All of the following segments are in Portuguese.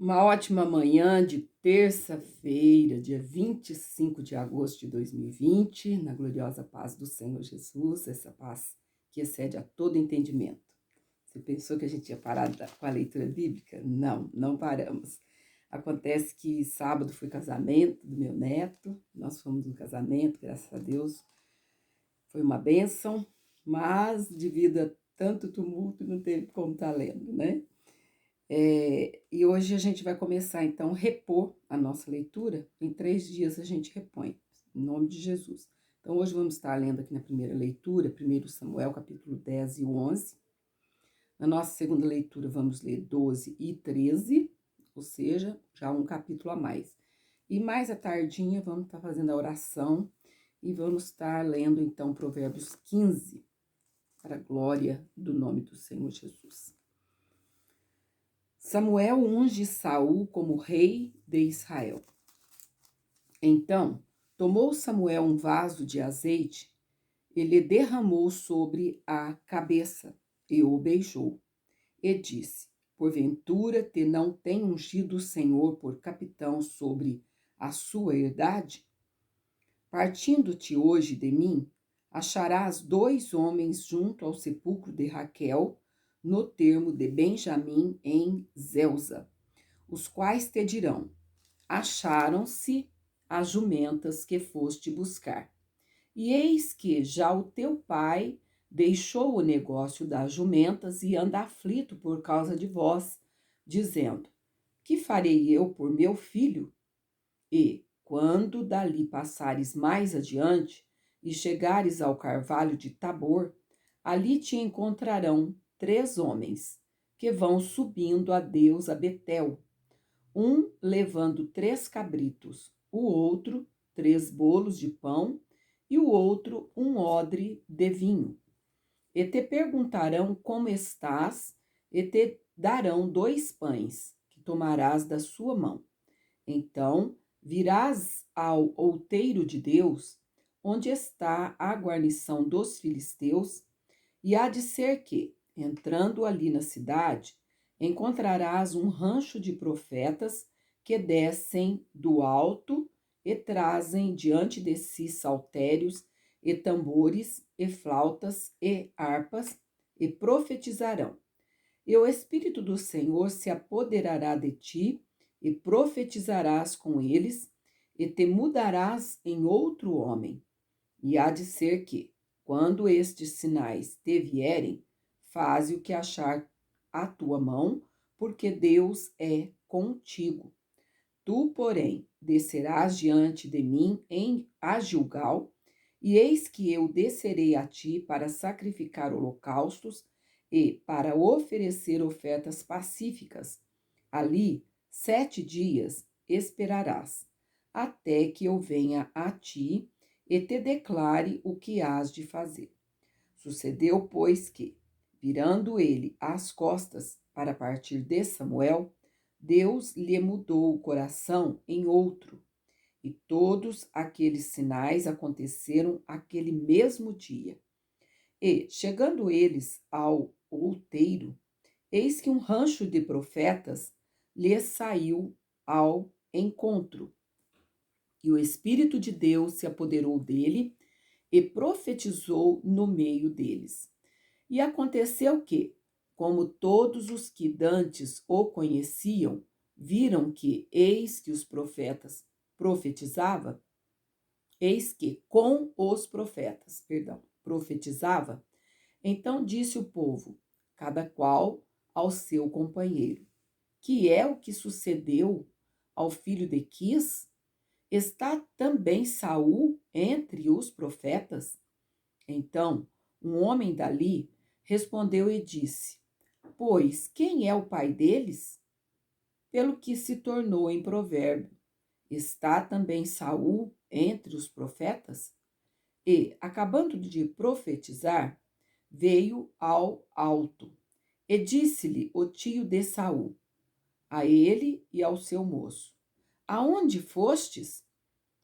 Uma ótima manhã de terça-feira, dia 25 de agosto de 2020, na gloriosa paz do Senhor Jesus, essa paz que excede a todo entendimento. Você pensou que a gente ia parar com a leitura bíblica? Não, não paramos. Acontece que sábado foi casamento do meu neto, nós fomos no casamento, graças a Deus, foi uma bênção, mas devido a tanto tumulto não teve como estar lendo, né? E hoje a gente vai começar, então, a repor a nossa leitura. Em 3 dias a gente repõe, em nome de Jesus. Então, hoje vamos estar lendo aqui na primeira leitura, 1 Samuel, capítulo 10 e 11. Na nossa segunda leitura, vamos ler 12 e 13, ou seja, já um capítulo a mais. E mais à tardinha, vamos estar fazendo a oração e vamos estar lendo, então, Provérbios 15, para a glória do nome do Senhor Jesus. Samuel unge Saul como rei de Israel. Então, tomou Samuel um vaso de azeite e lhe derramou sobre a cabeça e o beijou. E disse: Porventura te não tem ungido o Senhor por capitão sobre a sua herdade? Partindo-te hoje de mim, acharás 2 homens junto ao sepulcro de Raquel, no termo de Benjamim, em Zelza, os quais te dirão: acharam-se as jumentas que foste buscar. E eis que já o teu pai deixou o negócio das jumentas e anda aflito por causa de vós, dizendo: que farei eu por meu filho? E, quando dali passares mais adiante e chegares ao carvalho de Tabor, ali te encontrarão 3 homens que vão subindo a Deus a Betel, um levando 3 cabritos, o outro 3 bolos de pão e o outro um odre de vinho. E te perguntarão como estás, e te darão 2 pães, que tomarás da sua mão. Então virás ao outeiro de Deus, onde está a guarnição dos filisteus, e há de ser que, entrando ali na cidade, encontrarás um rancho de profetas que descem do alto e trazem diante de si saltérios e tambores e flautas e harpas, e profetizarão. E o Espírito do Senhor se apoderará de ti, e profetizarás com eles, e te mudarás em outro homem. E há de ser que, quando estes sinais te vierem, faze o que achar a tua mão, porque Deus é contigo. Tu, porém, descerás diante de mim a Gilgal, e eis que eu descerei a ti para sacrificar holocaustos e para oferecer ofertas pacíficas. Ali 7 dias esperarás, até que eu venha a ti e te declare o que hás de fazer. Sucedeu, pois, que, virando ele as costas para partir de Samuel, Deus lhe mudou o coração em outro. E todos aqueles sinais aconteceram aquele mesmo dia. E, chegando eles ao outeiro, eis que um rancho de profetas lhes saiu ao encontro. E o Espírito de Deus se apoderou dele e profetizou no meio deles. E aconteceu que, como todos os que dantes o conheciam, viram que, eis que os profetas profetizava, eis que com os profetas, profetizava, então disse o povo, cada qual ao seu companheiro: que é o que sucedeu ao filho de Quis? Está também Saul entre os profetas? Então, um homem dali respondeu e disse: pois quem é o pai deles? Pelo que se tornou em provérbio: está também Saul entre os profetas? E, acabando de profetizar, veio ao alto, e disse-lhe o tio de Saul, a ele e ao seu moço: aonde fostes?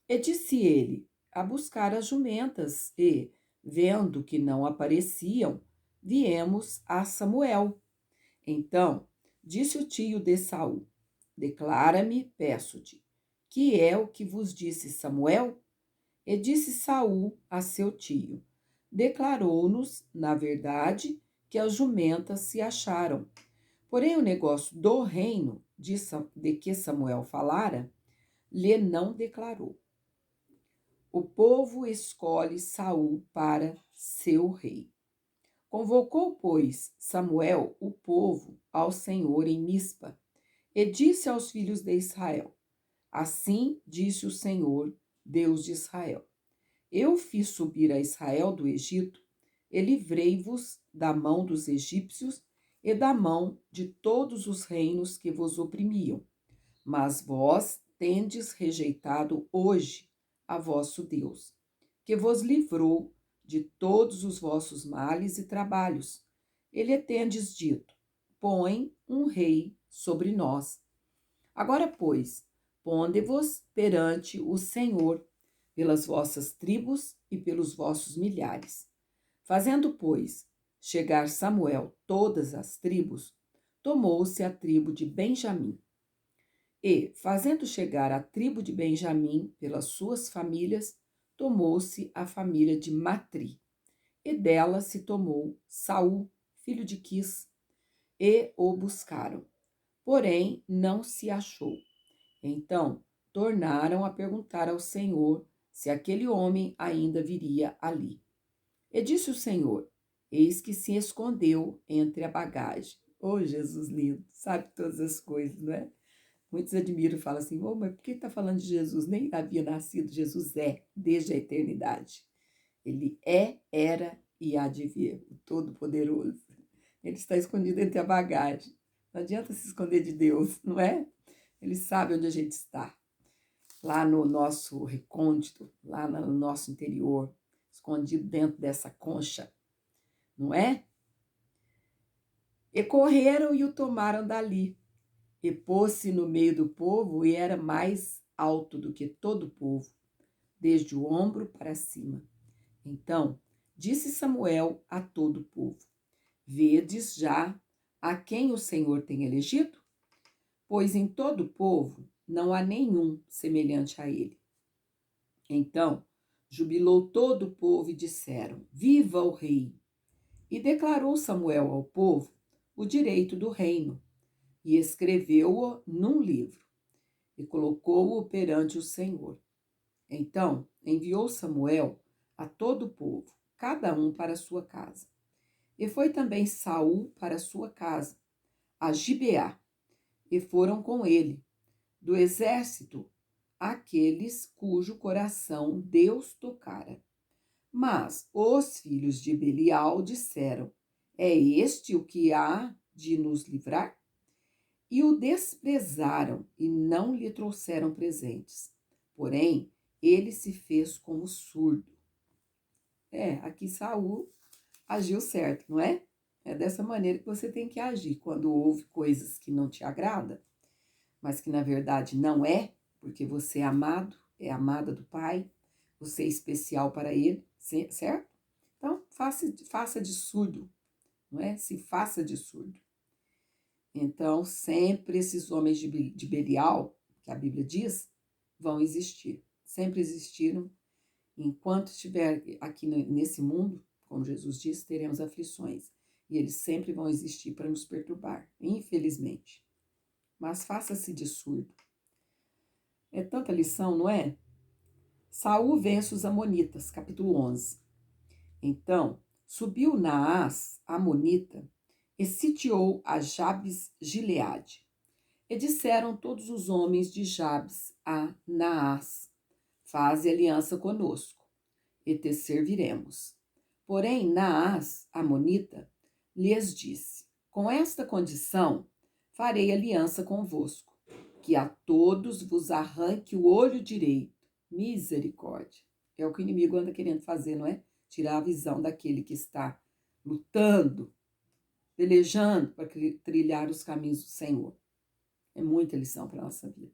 E disse ele: a buscar as jumentas, e, vendo que não apareciam, viemos a Samuel. Então disse o tio de Saul: Declara-me, peço-te, que é o que vos disse Samuel? E disse Saul a seu tio: declarou-nos, na verdade, que as jumentas se acharam. Porém, o negócio do reino de que Samuel falara, lhe não declarou. O povo escolhe Saul para seu rei. Convocou, pois, Samuel o povo ao Senhor em Mispa, e disse aos filhos de Israel: assim disse o Senhor, Deus de Israel: eu fiz subir a Israel do Egito, e livrei-vos da mão dos egípcios e da mão de todos os reinos que vos oprimiam. Mas vós tendes rejeitado hoje a vosso Deus, que vos livrou de todos os vossos males e trabalhos. Ele tendes dito: põe um rei sobre nós. Agora, pois, ponde-vos perante o Senhor, pelas vossas tribos e pelos vossos milhares. Fazendo, pois, chegar Samuel todas as tribos, tomou-se a tribo de Benjamim. E, fazendo chegar a tribo de Benjamim pelas suas famílias, tomou-se a família de Matri. E dela se tomou Saul, filho de Quis, e o buscaram. Porém, não se achou. Então, tornaram a perguntar ao Senhor se aquele homem ainda viria ali. E disse o Senhor: eis que se escondeu entre a bagagem. Oh, Jesus lindo, sabe todas as coisas, não é? Muitos admiram e falam assim: oh, mas por que está falando de Jesus? Nem havia nascido. Jesus é, desde a eternidade. Ele é, era e há de vir, o Todo-Poderoso. Ele está escondido entre a bagagem. Não adianta se esconder de Deus, não é? Ele sabe onde a gente está. Lá no nosso recôndito, lá no nosso interior, escondido dentro dessa concha, não é? E correram e o tomaram dali. E pôs-se no meio do povo e era mais alto do que todo o povo, desde o ombro para cima. Então disse Samuel a todo o povo: vedes já a quem o Senhor tem elegido? Pois em todo o povo não há nenhum semelhante a ele. Então jubilou todo o povo e disseram: viva o rei! E declarou Samuel ao povo o direito do reino, e escreveu-o num livro, e colocou-o perante o Senhor. Então enviou Samuel a todo o povo, cada um para a sua casa. E foi também Saul para a sua casa, a Gibeá, e foram com ele, do exército, aqueles cujo coração Deus tocara. Mas os filhos de Belial disseram: é este o que há de nos livrar? E o desprezaram e não lhe trouxeram presentes. Porém, ele se fez como surdo. Aqui Saul agiu certo, não é? É dessa maneira que você tem que agir quando ouve coisas que não te agradam, mas que na verdade não é, porque você é amado, é amada do Pai, você é especial para Ele, certo? Então, faça de surdo, não é? Se faça de surdo. Então, sempre esses homens de Belial, que a Bíblia diz, vão existir. Sempre existiram. Enquanto estiver aqui nesse mundo, como Jesus disse, teremos aflições. E eles sempre vão existir para nos perturbar, infelizmente. Mas faça-se de surdo. É tanta lição, não é? Saul vence os amonitas, capítulo 11. Então, subiu Naás, amonita, e sitiou a Jabes Gileade. E disseram todos os homens de Jabes a Naás: faze aliança conosco, e te serviremos. Porém, Naás, amonita, lhes disse: com esta condição farei aliança convosco, que a todos vos arranque o olho direito. Misericórdia. É o que o inimigo anda querendo fazer, não é? Tirar a visão daquele que está lutando, pelejando para trilhar os caminhos do Senhor. É muita lição para a nossa vida.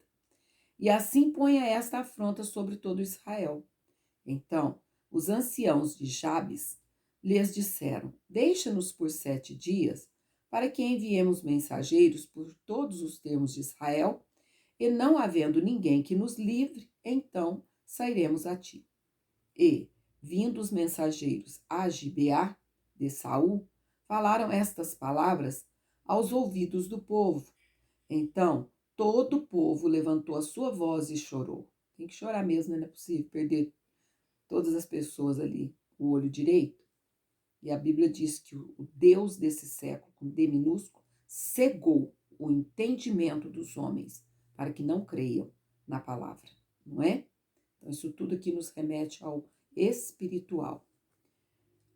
E assim ponha esta afronta sobre todo Israel. Então, os anciãos de Jabes lhes disseram: deixa-nos por 7 dias, para que enviemos mensageiros por todos os termos de Israel, E não havendo ninguém que nos livre, então sairemos a ti. E, vindo os mensageiros a Gibeá de Saul, falaram estas palavras aos ouvidos do povo. Então, todo o povo levantou a sua voz e chorou. Tem que chorar mesmo, né? Não é possível perder todas as pessoas ali, o olho direito. E a Bíblia diz que o Deus desse século, com D minúsculo, cegou o entendimento dos homens para que não creiam na palavra, não é? Então, isso tudo aqui nos remete ao espiritual.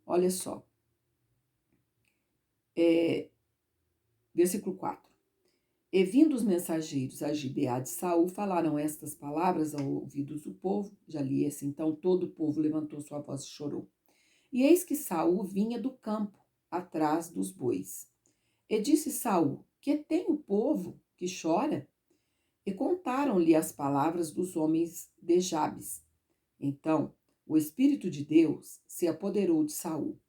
Olha só, versículo 4. E vindo os mensageiros a Gibeá de Saul, falaram estas palavras aos ouvidos do povo. Já li esse, então todo o povo levantou sua voz e chorou. E eis que Saul vinha do campo, atrás dos bois. E disse Saul: que tem o povo que chora? E contaram-lhe as palavras dos homens de Jabes. Então o Espírito de Deus se apoderou de Saul.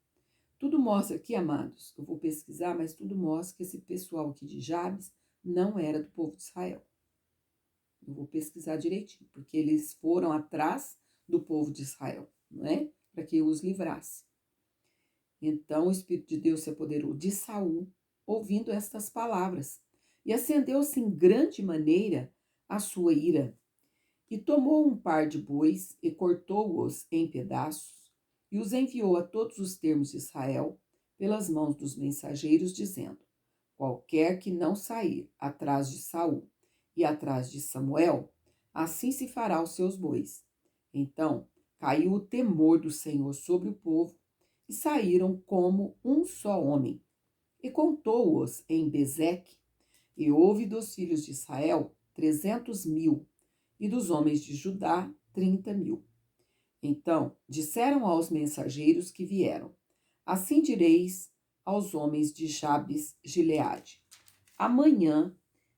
Tudo mostra aqui, amados, eu vou pesquisar, mas tudo mostra que esse pessoal aqui de Jabes não era do povo de Israel. Eu vou pesquisar direitinho, porque eles foram atrás do povo de Israel, não é? Para que os livrasse. Então o Espírito de Deus se apoderou de Saul, ouvindo estas palavras, e acendeu-se em grande maneira a sua ira. E tomou um par de bois e cortou-os em pedaços, e os enviou a todos os termos de Israel, pelas mãos dos mensageiros, dizendo: qualquer que não sair atrás de Saul e atrás de Samuel, assim se fará aos seus bois. Então caiu o temor do Senhor sobre o povo, e saíram como um só homem. E contou-os em Bezeque, e houve dos filhos de Israel 300.000, e dos homens de Judá 30.000. Então disseram aos mensageiros que vieram: assim direis aos homens de Jabes Gileade: amanhã,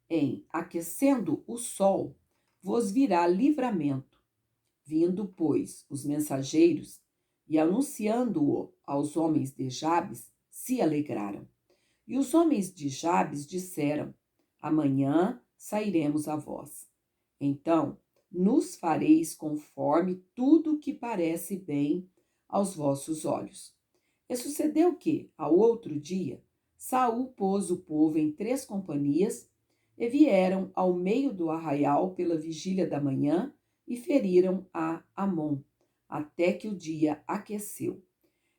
em aquecendo o sol, vos virá livramento. Vindo, pois, os mensageiros e anunciando-o aos homens de Jabes, se alegraram. E os homens de Jabes disseram: amanhã sairemos a vós. Então nos fareis conforme tudo que parece bem aos vossos olhos. E sucedeu que, ao outro dia, Saul pôs o povo em 3 companhias, e vieram ao meio do arraial pela vigília da manhã, e feriram a Amon, até que o dia aqueceu.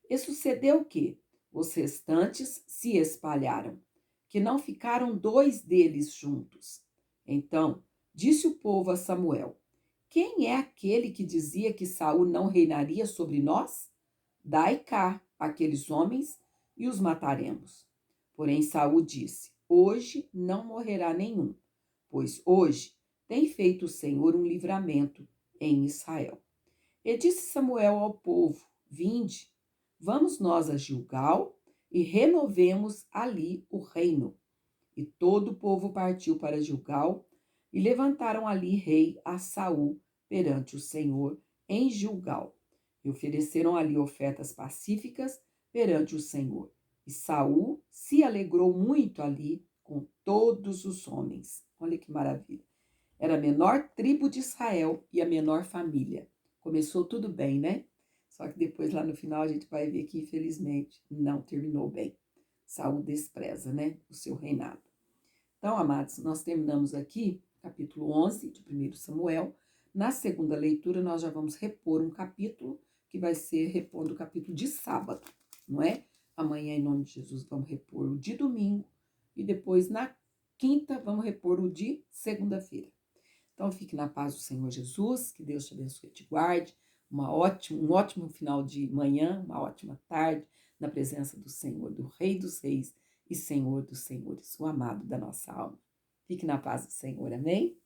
E sucedeu que os restantes se espalharam, que não ficaram 2 deles juntos. Então disse o povo a Samuel: quem é aquele que dizia que Saul não reinaria sobre nós? Dai cá aqueles homens e os mataremos. Porém Saul disse: hoje não morrerá nenhum, pois hoje tem feito o Senhor um livramento em Israel. E disse Samuel ao povo: vinde, vamos nós a Gilgal e renovemos ali o reino. E todo o povo partiu para Gilgal, e levantaram ali rei a Saul perante o Senhor em Gilgal. E ofereceram ali ofertas pacíficas perante o Senhor. E Saul se alegrou muito ali com todos os homens. Olha que maravilha. Era a menor tribo de Israel e a menor família. Começou tudo bem, né? Só que depois, lá no final, a gente vai ver que, infelizmente, não terminou bem. Saul despreza, né, o seu reinado. Então, amados, nós terminamos aqui capítulo 11 de 1 Samuel. Na segunda leitura, nós já vamos repor um capítulo, que vai ser repondo o capítulo de sábado, não é? Amanhã, em nome de Jesus, vamos repor o de domingo, e depois, na quinta, vamos repor o de segunda-feira. Então, fique na paz do Senhor Jesus, que Deus te abençoe e te guarde. Um ótimo final de manhã, uma ótima tarde, na presença do Senhor, do Rei dos Reis e Senhor dos Senhores, o amado da nossa alma. Fique na paz do Senhor, amém?